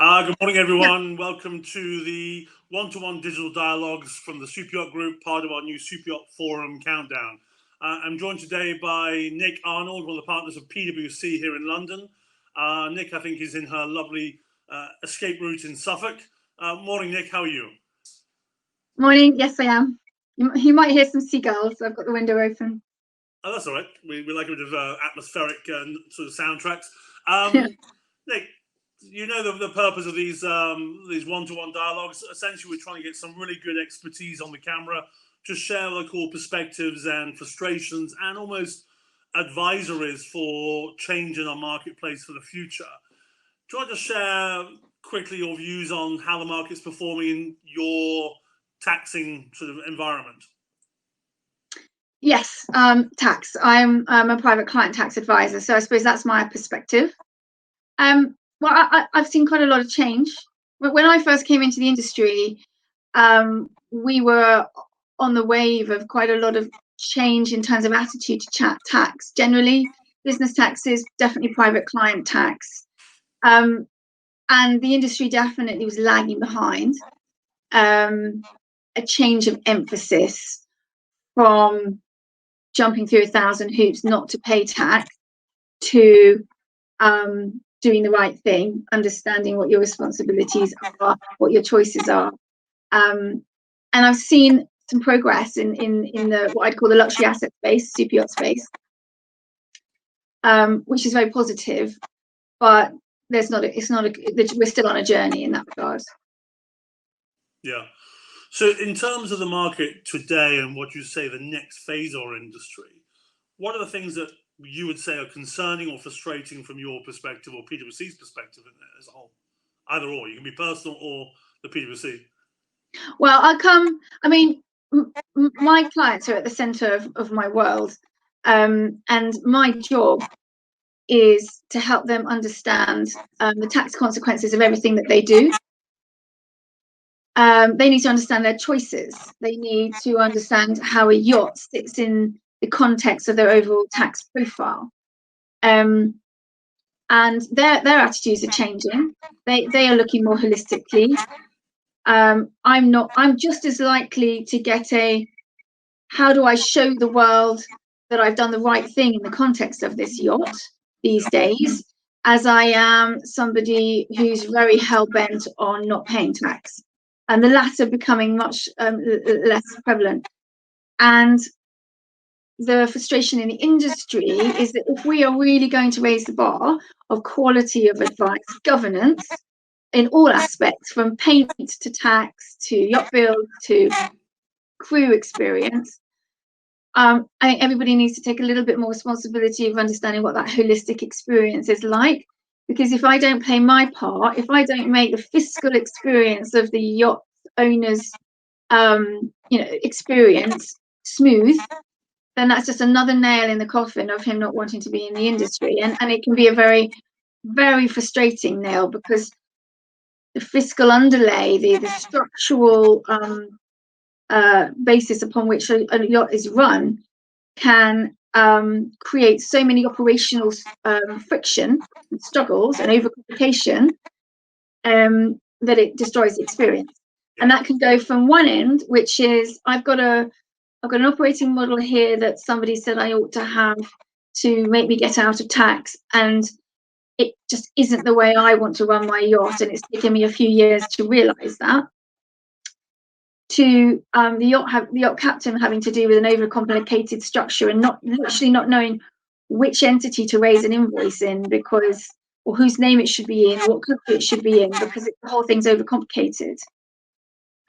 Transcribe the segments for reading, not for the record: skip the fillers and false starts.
Good morning, Yeah. everyone. Welcome to the one-to-one digital dialogues from the Super Yacht Group, part of our new Super Yacht Forum Countdown. I'm joined today by Nic Arnold, one of the partners of PwC here in London. Nic, I think, is in her lovely escape route in Suffolk. Morning, Nic. How are you? Morning. Yes, I am. You might hear some seagulls. I've got the window open. Oh, that's all right. We like a bit of atmospheric sort of soundtracks. Nic, you know the purpose of these one-to-one dialogues. Essentially, we're trying to get some really good expertise on the camera to share the core perspectives and frustrations and almost advisories for change in our marketplace for the future. Do you want to share quickly your views on how the market's performing in your taxing sort of environment? Yes, tax. I'm a private client tax advisor, so I suppose that's my perspective. Well, I've seen quite a lot of change. When I first came into the industry, we were on the wave of quite a lot of change in terms of attitude to tax. Generally, business taxes, definitely private client tax. And the industry definitely was lagging behind. A change of emphasis from jumping through 1,000 hoops not to pay tax to doing the right thing, understanding what your responsibilities are, what your choices are. And I've seen some progress in the what I'd call the luxury asset space, super yacht space, which is very positive, but we're still on a journey in that regard. Yeah. So in terms of the market today and what you say the next phase of our industry, what are the things that you would say are concerning or frustrating from your perspective or PwC's perspective as a whole? Either or, you can be personal or the PwC. Well, my clients are at the center of my world, and my job is to help them understand the tax consequences of everything that they do. They need to understand their choices. They need to understand how a yacht sits in the context of their overall tax profile. And their attitudes are changing. They are looking more holistically. I'm just as likely to get how do I show the world that I've done the right thing in the context of this yacht these days, as I am somebody who's very hell-bent on not paying tax. And the latter becoming much less prevalent. And the frustration in the industry is that if we are really going to raise the bar of quality of advice, governance in all aspects, from paint to tax to yacht build to crew experience, I think everybody needs to take a little bit more responsibility of understanding what that holistic experience is like. Because if I don't play my part, if I don't make the fiscal experience of the yacht owner's experience smooth, then that's just another nail in the coffin of him not wanting to be in the industry. And it can be a very, very frustrating nail, because the fiscal underlay, the structural basis upon which a yacht is run can create so many operational friction and struggles and overcomplication that it destroys the experience. And that can go from one end, which is I've got an operating model here that somebody said I ought to have to make me get out of tax, and it just isn't the way I want to run my yacht, and it's taken me a few years to realize that, to the yacht captain having to do with an overcomplicated structure and not knowing which entity to raise an invoice in, or whose name it should be in, or what country it should be in, because the whole thing's overcomplicated.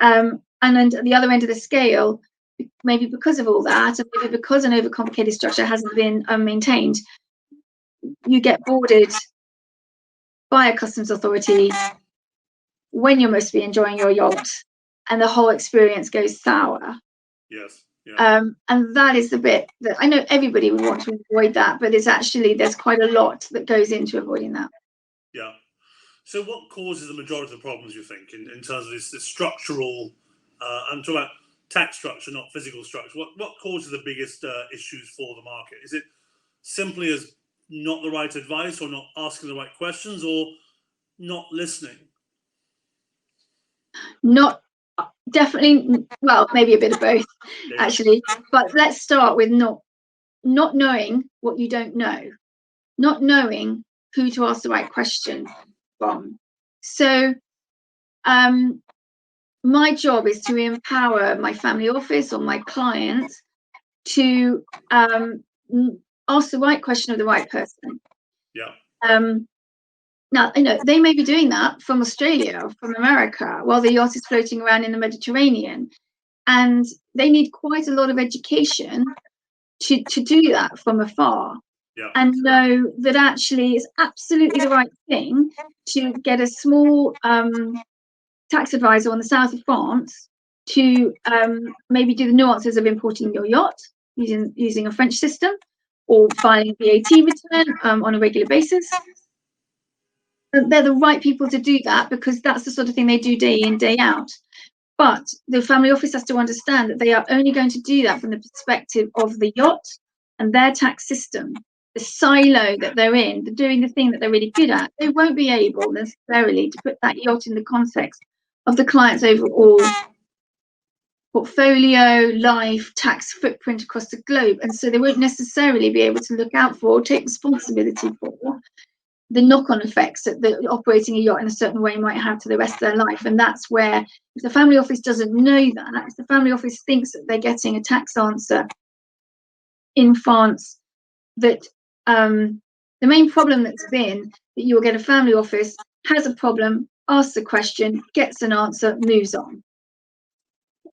And then at the other end of the scale, maybe because of all that, and maybe because an overcomplicated structure hasn't been maintained, you get boarded by a customs authority when you're mostly enjoying your yacht, and the whole experience goes sour. Yes. Yeah. And that is the bit that I know everybody would want to avoid that, but there's quite a lot that goes into avoiding that. Yeah. So what causes the majority of the problems, you think, in terms of this structural, I'm talking about tax structure, not physical structure. What causes the biggest issues for the market? Is it simply as not the right advice, or not asking the right questions, or not listening? Not definitely. Well, maybe a bit of both, actually. But let's start with not knowing what you don't know, not knowing who to ask the right question from. So, my job is to empower my family office or my clients to ask the right question of the right person. Yeah. Now, they may be doing that from Australia or from America while the yacht is floating around in the Mediterranean. And they need quite a lot of education to do that from afar. Yeah. And know that actually it's absolutely the right thing to get a small tax advisor on the south of France to maybe do the nuances of importing your yacht using a French system, or filing a VAT return on a regular basis. They're the right people to do that, because that's the sort of thing they do day in, day out. But the family office has to understand that they are only going to do that from the perspective of the yacht and their tax system, the silo that they're in, they're doing the thing that they're really good at. They won't be able necessarily to put that yacht in the context of the client's overall portfolio, life, tax footprint across the globe. And so they won't necessarily be able to look out for or take responsibility for the knock-on effects that operating a yacht in a certain way might have to the rest of their life. And that's where, if the family office doesn't know that, if the family office thinks that they're getting a tax answer in France, that the main problem that's been that you'll get a family office, has a problem, asks a question, gets an answer, moves on.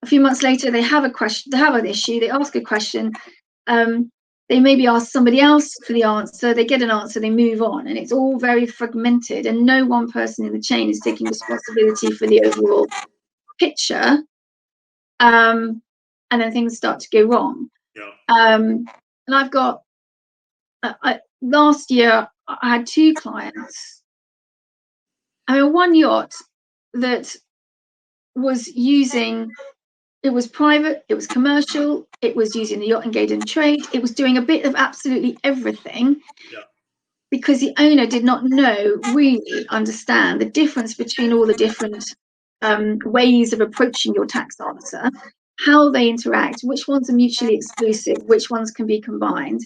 A few months later, they have a question, they have an issue, they ask a question, they maybe ask somebody else for the answer, they get an answer, they move on, and it's all very fragmented, and no one person in the chain is taking responsibility for the overall picture, and then things start to go wrong. Yeah. And I've got, last year, I had 2 clients. I mean, one yacht that was using, it was private, it was commercial, it was using the yacht engaged in trade, it was doing a bit of absolutely everything. Yeah. Because the owner did not really understand the difference between all the different ways of approaching your tax answer, how they interact, which ones are mutually exclusive, which ones can be combined.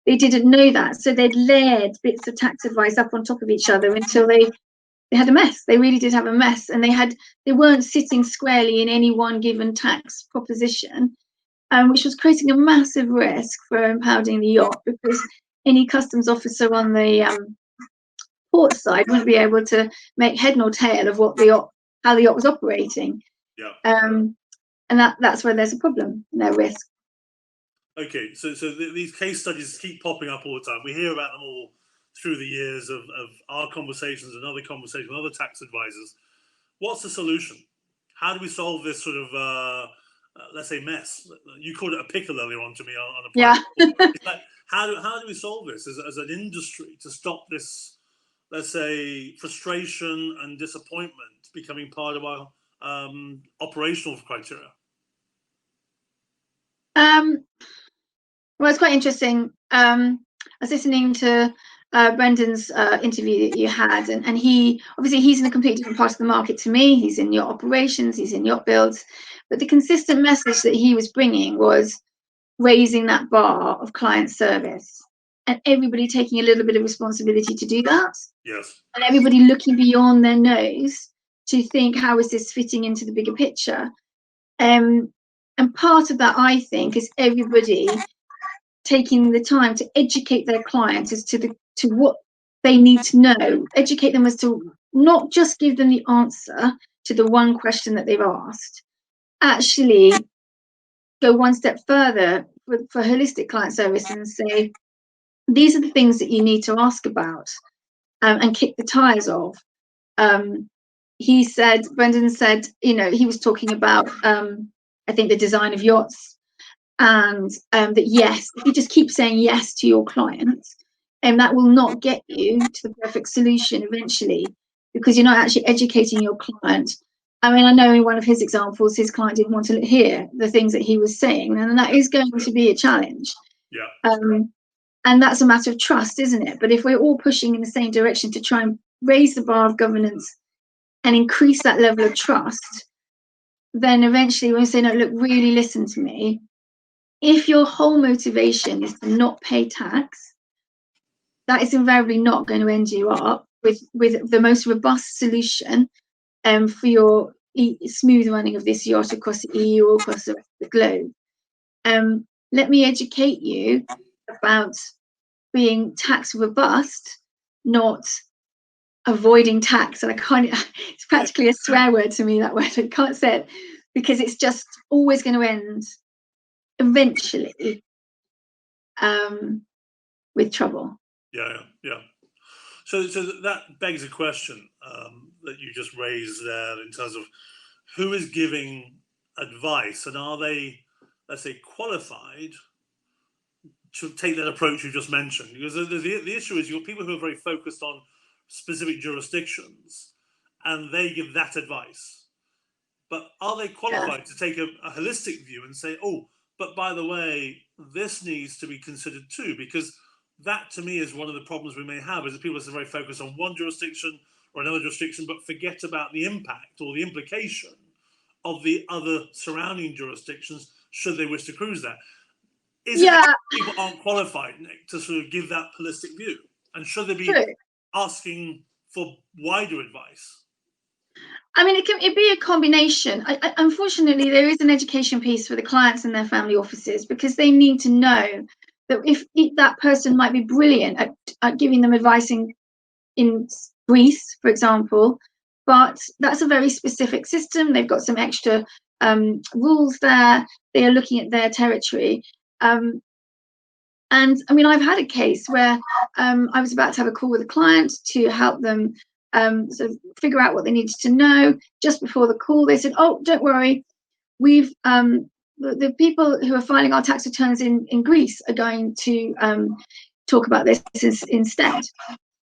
They didn't know that, so they'd layered bits of tax advice up on top of each other until they had a mess. They really did have a mess, and they weren't sitting squarely in any one given tax proposition, which was creating a massive risk for impounding the yacht, because any customs officer on the port side wouldn't be able to make head nor tail of how the yacht was operating. Yeah. And that's where there's a problem, no risk. Okay, so these case studies keep popping up all the time. We hear about them all through the years of our conversations and other conversations with other tax advisors. What's the solution? How do we solve this sort of, let's say, mess? You called it a pickle earlier on to me on a Yeah. like, how do we solve this as an industry to stop this, let's say, frustration and disappointment becoming part of our operational criteria? Well, it's quite interesting. I was listening to Brendan's interview that you had, and he obviously he's in a completely different part of the market to me. He's in yacht operations, he's in yacht builds, but the consistent message that he was bringing was raising that bar of client service, and everybody taking a little bit of responsibility to do that. Yes. And everybody looking beyond their nose to think, how is this fitting into the bigger picture? And part of that, I think, is everybody taking the time to educate their clients as to what they need to know, educate them as to not just give them the answer to the one question that they've asked, actually go one step further for holistic client service and say, these are the things that you need to ask about, and kick the tires of. Brendan said, he was talking about, I think, the design of yachts, and that yes, if you just keep saying yes to your clients, and that will not get you to the perfect solution eventually, because you're not actually educating your client. I mean, I know in one of his examples, his client didn't want to hear the things that he was saying, and that is going to be a challenge. Yeah. And that's a matter of trust, isn't it? But if we're all pushing in the same direction to try and raise the bar of governance and increase that level of trust, then eventually when we say, no, look, really listen to me. If your whole motivation is to not pay tax, that is invariably not going to end you up with the most robust solution for your smooth running of this yacht across the EU or across the rest of the globe. Let me educate you about being tax robust, not avoiding tax. And I can't, it's practically a swear word to me, that word. I can't say it because it's just always going to end eventually with trouble. Yeah. So that begs a question that you just raised there in terms of who is giving advice, and are they, let's say, qualified to take that approach you just mentioned? Because the issue is you've got people who are very focused on specific jurisdictions, and they give that advice. But are they qualified to take a holistic view and say, oh, but by the way, this needs to be considered too? Because that, to me, is one of the problems we may have, is that people are very focused on one jurisdiction or another jurisdiction, but forget about the impact or the implication of the other surrounding jurisdictions should they wish to cruise there. Is it that people aren't qualified, Nic, to sort of give that holistic view? And should they be asking for wider advice? I mean, it'd be a combination. Unfortunately, there is an education piece for the clients and their family offices, because they need to know that if that person might be brilliant at giving them advice in Greece, for example, but that's a very specific system. They've got some extra rules there. They are looking at their territory. And I mean, I've had a case where I was about to have a call with a client to help them sort of figure out what they needed to know. Just before the call, they said, oh, don't worry, we've the people who are filing our tax returns in Greece are going to talk about this instead.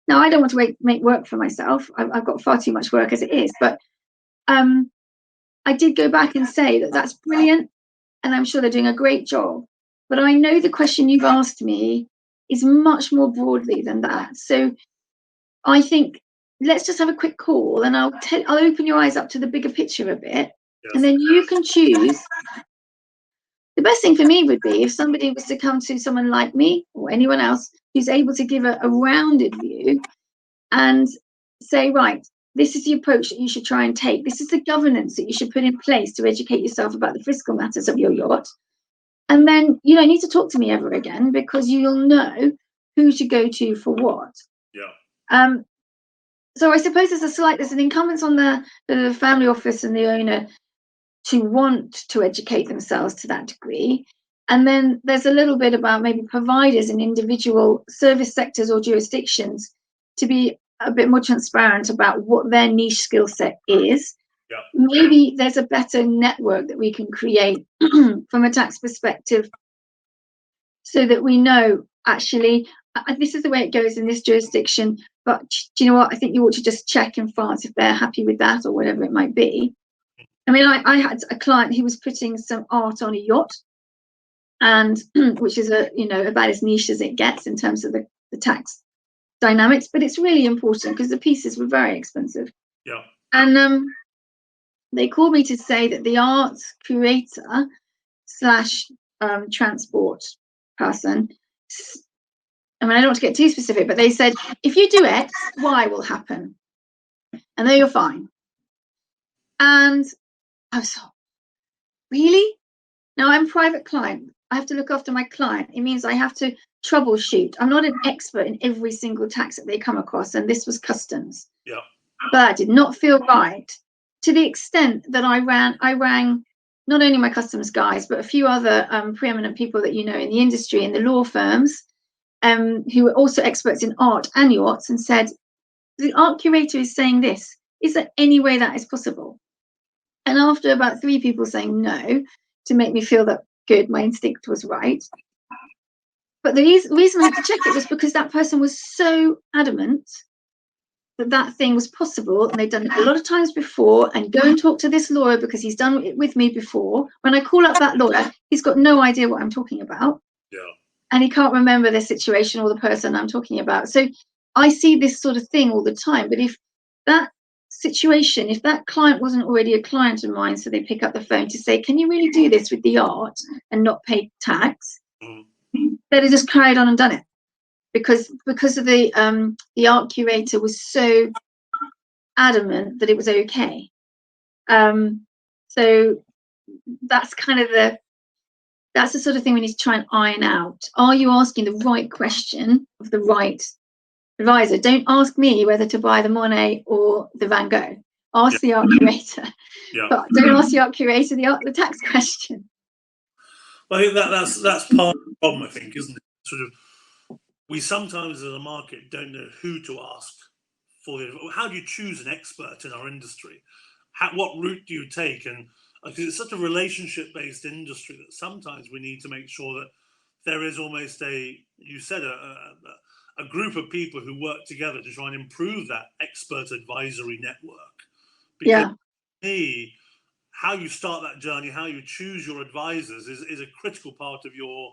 Now, I don't want to make work for myself. I've got far too much work as it is, but I did go back and say that that's brilliant, and I'm sure they're doing a great job. But I know the question you've asked me is much more broadly than that. So I think let's just have a quick call, and I'll open your eyes up to the bigger picture a bit, and then you can choose. The best thing for me would be if somebody was to come to someone like me or anyone else who's able to give a rounded view and say, right, this is the approach that you should try and take. This is the governance that you should put in place to educate yourself about the fiscal matters of your yacht. And then you don't need to talk to me ever again, because you'll know who to go to for what. Yeah. So I suppose there's an incumbence on the family office and the owner to want to educate themselves to that degree. And then there's a little bit about maybe providers in individual service sectors or jurisdictions to be a bit more transparent about what their niche skill set is. Yeah. Maybe there's a better network that we can create from a tax perspective, so that we know, actually, this is the way it goes in this jurisdiction, but do you know what? I think you ought to just check in France if they're happy with that, or whatever it might be. I mean, I had a client who was putting some art on a yacht, and which is about as niche as it gets in terms of the tax dynamics, but it's really important because the pieces were very expensive. Yeah. And they called me to say that the art curator / transport person, I mean, I don't want to get too specific, but they said, if you do X, Y will happen, and then you're fine. And I was like, really? Now, I'm a private client. I have to look after my client. It means I have to troubleshoot. I'm not an expert in every single tax that they come across, and this was customs. Yeah. But that did not feel right, to the extent that I rang not only my customs guys, but a few other preeminent people that you know in the industry, in the law firms, who were also experts in art and yachts, and said, the art curator is saying this. Is there any way that is possible? And after about 3 people saying no, to make me feel that good, my instinct was right. But the reason I had to check it was because that person was so adamant that thing was possible, and they'd done it a lot of times before. And go and talk to this lawyer because he's done it with me before. When I call up that lawyer, he's got no idea what I'm talking about. Yeah. And he can't remember the situation or the person I'm talking about. So I see this sort of thing all the time. But if that situation, if that client wasn't already a client of mine, so they pick up the phone to say, can you really do this with the art and not pay tax? They'd have just carried on and done it, because of the art curator was so adamant that it was okay. So that's kind of that's the sort of thing we need to try and iron out. Are you asking the right question of the right advisor? Don't ask me whether to buy the Monet or the Van Gogh. Ask the art curator, but don't ask the art curator the tax question. Well, I think that's part of the problem, I think, isn't it? Sort of, we sometimes as a market don't know who to ask for. How do you choose an expert in our industry? What route do you take? And because it's such a relationship-based industry that sometimes we need to make sure that there is almost you said, a group of people who work together to try and improve that expert advisory network. Because to me, how you start that journey, how you choose your advisors is a critical part of your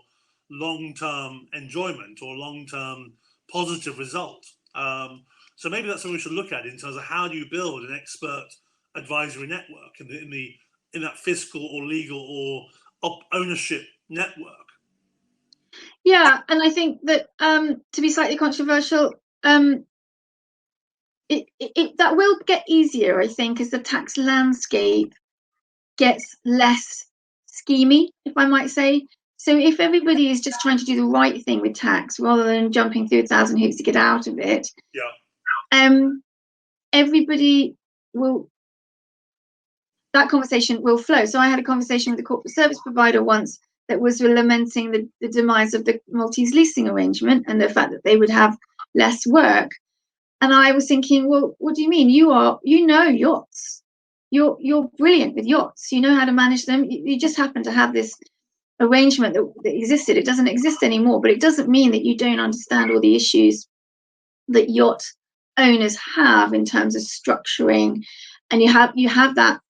long-term enjoyment or long-term positive result. So maybe that's something we should look at in terms of how do you build an expert advisory network in that fiscal or legal or ownership network. Yeah, and I think that to be slightly controversial, that will get easier, I think, as the tax landscape gets less schemy, if I might say. So if everybody is just trying to do the right thing with tax rather than jumping through 1,000 hoops to get out of it, everybody will. That conversation will flow. So I had a conversation with a corporate service provider once that was lamenting the demise of the Maltese leasing arrangement and the fact that they would have less work. And I was thinking, well, what do you mean? You know yachts. You're brilliant with yachts. You know how to manage them. You just happen to have this arrangement that existed. It doesn't exist anymore, but it doesn't mean that you don't understand all the issues that yacht owners have in terms of structuring. And you have that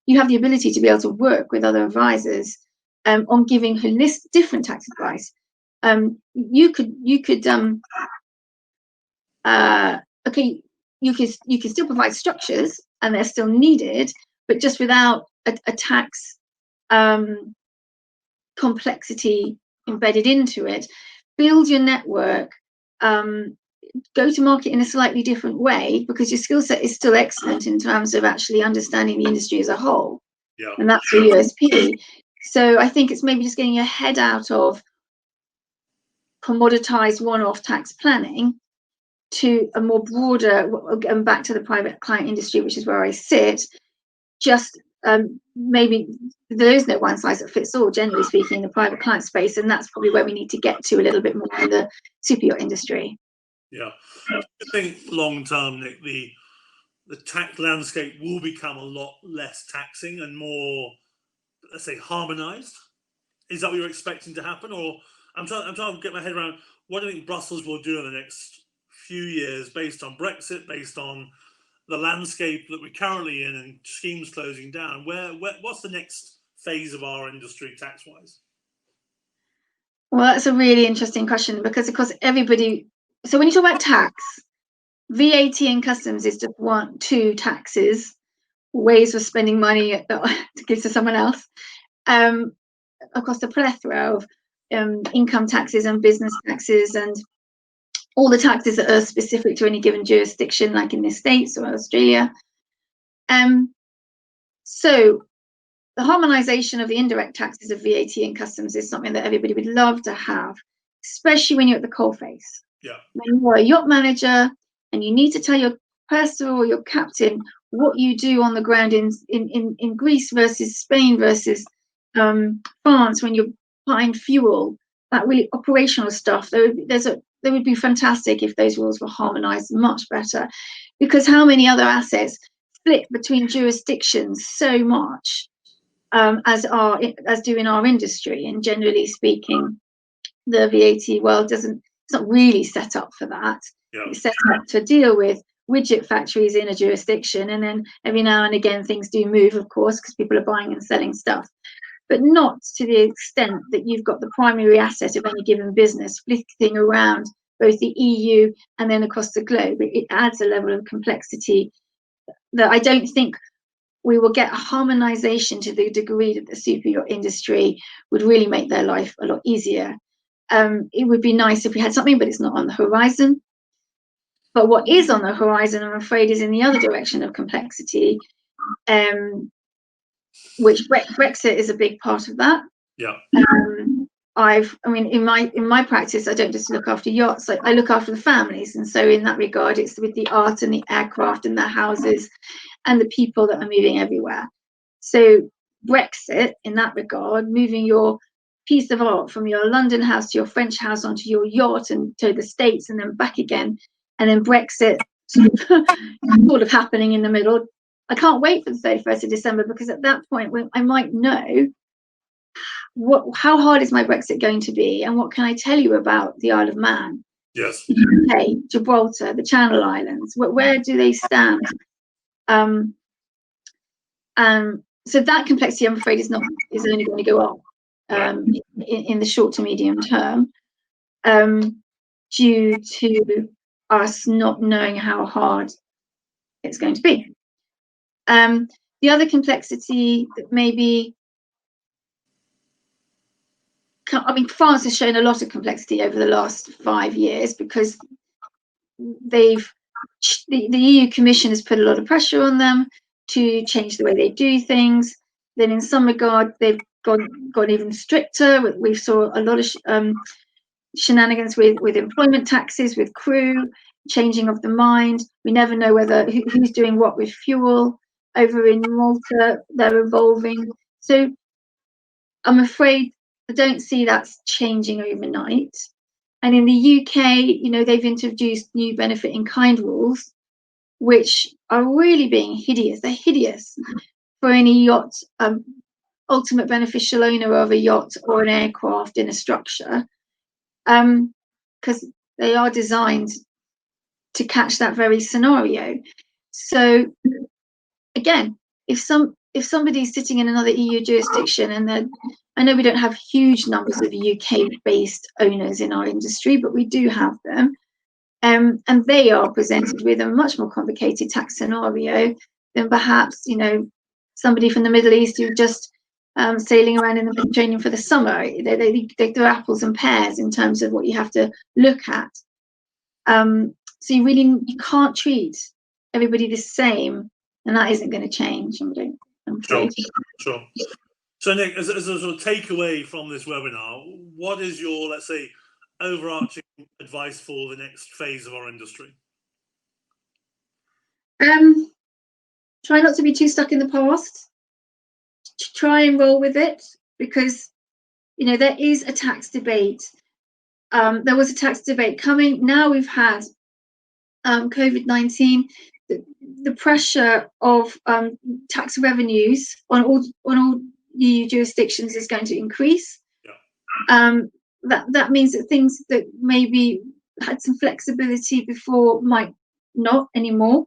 you have the ability to be able to work with other advisors on giving holistic different tax advice. You could still provide structures and they're still needed, but just without a tax complexity embedded into it. Build your network. Go to market in a slightly different way, because your skill set is still excellent in terms of actually understanding the industry as a whole. And that's your USP. So I think it's maybe just getting your head out of commoditized one-off tax planning to a more broader, and back to the private client industry, which is where I sit. Just maybe there is no one size that fits all, generally speaking, in the private client space, and that's probably where we need to get to a little bit more in the super yacht industry. Yeah, I think long term, Nick, the tax landscape will become a lot less taxing and more, let's say, harmonized. Is that what you're expecting to happen? Or I'm trying to get my head around what do you think Brussels will do in the next few years based on Brexit, based on the landscape that we're currently in and schemes closing down? What's the next phase of our industry tax-wise? Well, that's a really interesting question, because of course so when you talk about tax, VAT and customs is just two taxes, ways of spending money to give to someone else. Across the plethora of income taxes and business taxes and all the taxes that are specific to any given jurisdiction, like in the States or Australia. So the harmonization of the indirect taxes of VAT and customs is something that everybody would love to have, especially when you're at the coalface. When you're a yacht manager and you need to tell your purser or your captain what you do on the ground in Greece versus Spain versus France, when you're buying fuel, that really operational stuff, they would be fantastic if those rules were harmonized much better, because how many other assets flip between jurisdictions so much as do in our industry. And generally speaking, the VAT world it's not really set up for that. It's set up to deal with widget factories in a jurisdiction, and then every now and again things do move, of course, because people are buying and selling stuff, but not to the extent that you've got the primary asset of any given business flitting around both the EU and then across the globe. It adds a level of complexity that I don't think we will get a harmonization to the degree that the super yacht industry would really make their life a lot easier. It would be nice if we had something, but it's not on the horizon. But what is on the horizon, I'm afraid, is in the other direction of complexity, which Brexit is a big part of that. Yeah. In my practice, I don't just look after yachts. I look after the families, and so in that regard, it's with the art and the aircraft and the houses and the people that are moving everywhere. So Brexit, in that regard, moving your piece of art from your London house to your French house onto your yacht and to the States and then back again, and then Brexit sort of happening in the middle. I can't wait for the 31st of December, because at that point when I might know how hard is my Brexit going to be, and what can I tell you about the Isle of Man, yes, the UK, Gibraltar, the Channel Islands, where do they stand? So that complexity, I'm afraid, is only going to go up in the short to medium term, due to us not knowing how hard it's going to be. The other complexity that maybe, France has shown a lot of complexity over the last 5 years, because the EU Commission has put a lot of pressure on them to change the way they do things. Then in some regard, they've gone even stricter. We saw a lot of shenanigans with employment taxes, with crew, changing of the mind. We never know who's doing what with fuel. Over in Malta, they're evolving. So I'm afraid I don't see that's changing overnight. And in the UK, they've introduced new benefit in kind rules, which are really being hideous. They're hideous for any yacht, ultimate beneficial owner of a yacht or an aircraft in a structure, because they are designed to catch that very scenario. So again, if somebody's sitting in another EU jurisdiction, and I know we don't have huge numbers of UK-based owners in our industry, but we do have them. And they are presented with a much more complicated tax scenario than perhaps, somebody from the Middle East who just sailing around in the Mediterranean for the summer. They're apples and pears in terms of what you have to look at. So you can't treat everybody the same, and that isn't going to change. I'm afraid. Sure. So Nic, as a sort of takeaway from this webinar, what is your, let's say, overarching advice for the next phase of our industry? Try not to be too stuck in the past. Try and roll with it, because there is a tax debate. There was a tax debate coming. Now we've had COVID-19. The pressure of tax revenues on all EU jurisdictions is going to increase. Yeah. That means that things that maybe had some flexibility before might not anymore.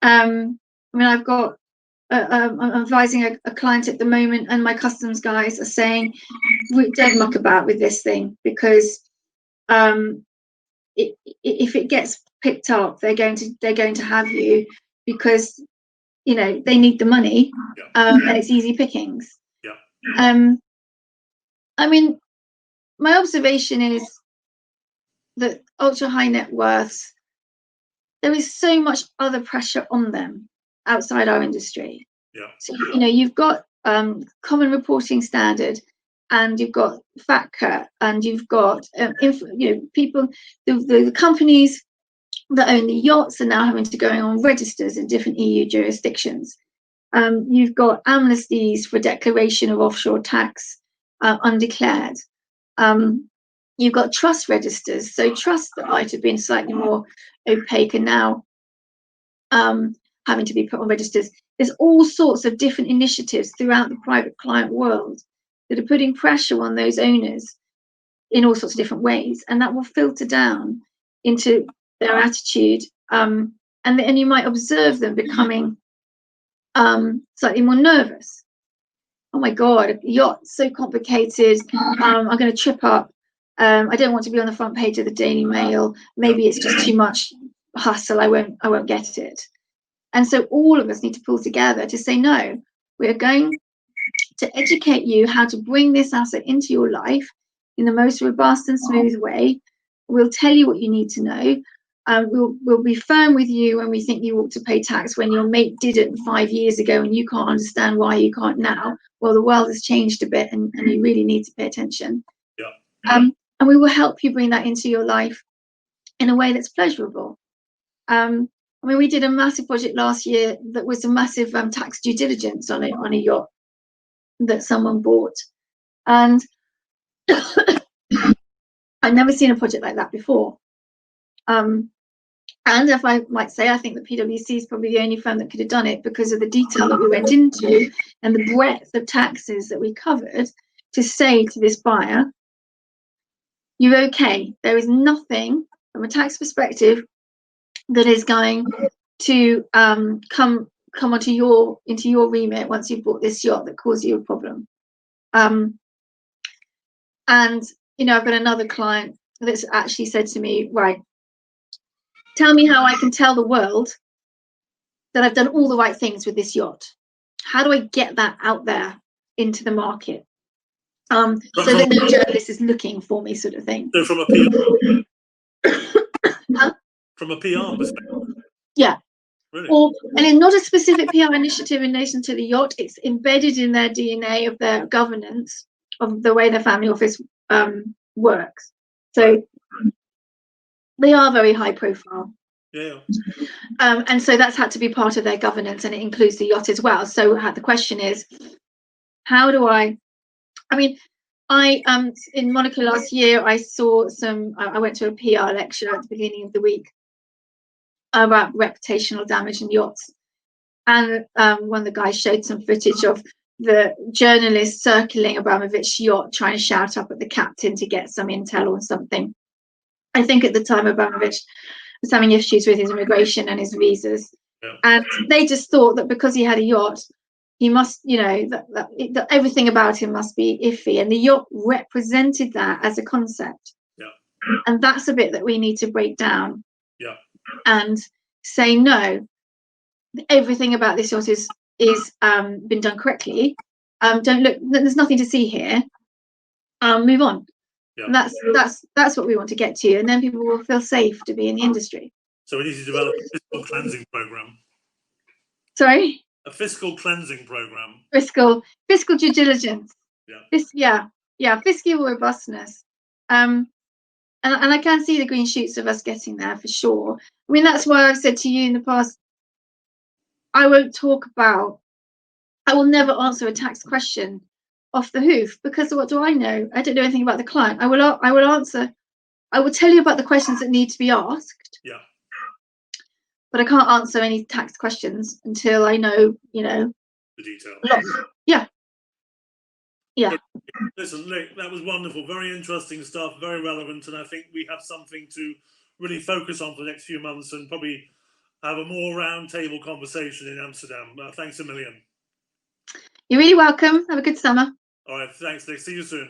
I'm advising a client at the moment, and my customs guys are saying, we don't muck about with this thing, because if it gets picked up, they're going to have you, because they need the money. Yeah. And it's easy pickings. Yeah. My observation is that ultra high net worths, there is so much other pressure on them outside our industry. Yeah. So you've got common reporting standard, and you've got FATCA, and you've got people, the companies that own the yachts are now having to go on registers in different EU jurisdictions. You've got amnesties for declaration of offshore tax undeclared. You've got trust registers, so trusts that might have been slightly more opaque are now having to be put on registers. There's all sorts of different initiatives throughout the private client world that are putting pressure on those owners in all sorts of different ways, and that will filter down into their attitude. And you might observe them becoming slightly more nervous. Oh my God, a yacht, so complicated. I'm going to trip up. I don't want to be on the front page of the Daily Mail. Maybe it's just too much hustle. I won't get it. And so all of us need to pull together to say, no, we're going to educate you how to bring this asset into your life in the most robust and smooth way. We'll tell you what you need to know. We'll be firm with you when we think you ought to pay tax when your mate didn't 5 years ago and you can't understand why you can't now. Well, the world has changed a bit and you really need to pay attention. Yeah. And we will help you bring that into your life in a way that's pleasurable. I mean, we did a massive project last year that was a massive tax due diligence on a yacht that someone bought. And I'd never seen a project like that before. And if I might say, I think that PwC is probably the only firm that could have done it because of the detail that we went into and the breadth of taxes that we covered to say to this buyer, you're okay. There is nothing from a tax perspective that is going to come into your remit once you've bought this yacht that causes you a problem. And you know, I've got another client that's actually said to me, right, tell me how I can tell the world that I've done all the right things with this yacht. How do I get that out there into the market? So that no journalist is looking for me, sort of thing. So from a PR, from a PR perspective. Yeah. Really? And it's not a specific PR initiative in relation to the yacht. It's embedded in their DNA of their governance of the way the family office works. So they are very high profile. Yeah. And so that's had to be part of their governance, and it includes the yacht as well. So the question is, how do I mean, in Monaco last year, I went to a PR lecture at the beginning of the week about reputational damage in yachts. And one of the guys showed some footage of the journalist circling Abramovich's yacht, trying to shout up at the captain to get some intel or something. I think at the time Abramovich was having issues with his immigration and his visas. Yeah. And they just thought that because he had a yacht, he must, you know, that everything about him must be iffy. And the yacht represented that as a concept. Yeah. And that's a bit that we need to break down. Yeah. And say, no, everything about this yacht is been done correctly. Don't look, there's nothing to see here. Move on. Yeah. And that's what we want to get to, and then people will feel safe to be in the industry. So we need to develop a fiscal cleansing program. Sorry? A fiscal cleansing program. Fiscal due diligence. Yeah. Fiscal robustness. And I can see the green shoots of us getting there for sure. I mean, that's why I've said to you in the past, I will never answer a tax question off the hoof, because what do I know? I don't know anything about the client. I will tell you about the questions that need to be asked. Yeah. But I can't answer any tax questions until I know, the detail. Yeah. Listen, Nic, that was wonderful. Very interesting stuff, very relevant, and I think we have something to really focus on for the next few months and probably have a more round-table conversation in Amsterdam. Thanks a million. You're really welcome. Have a good summer. All right, thanks, Nic. See you soon.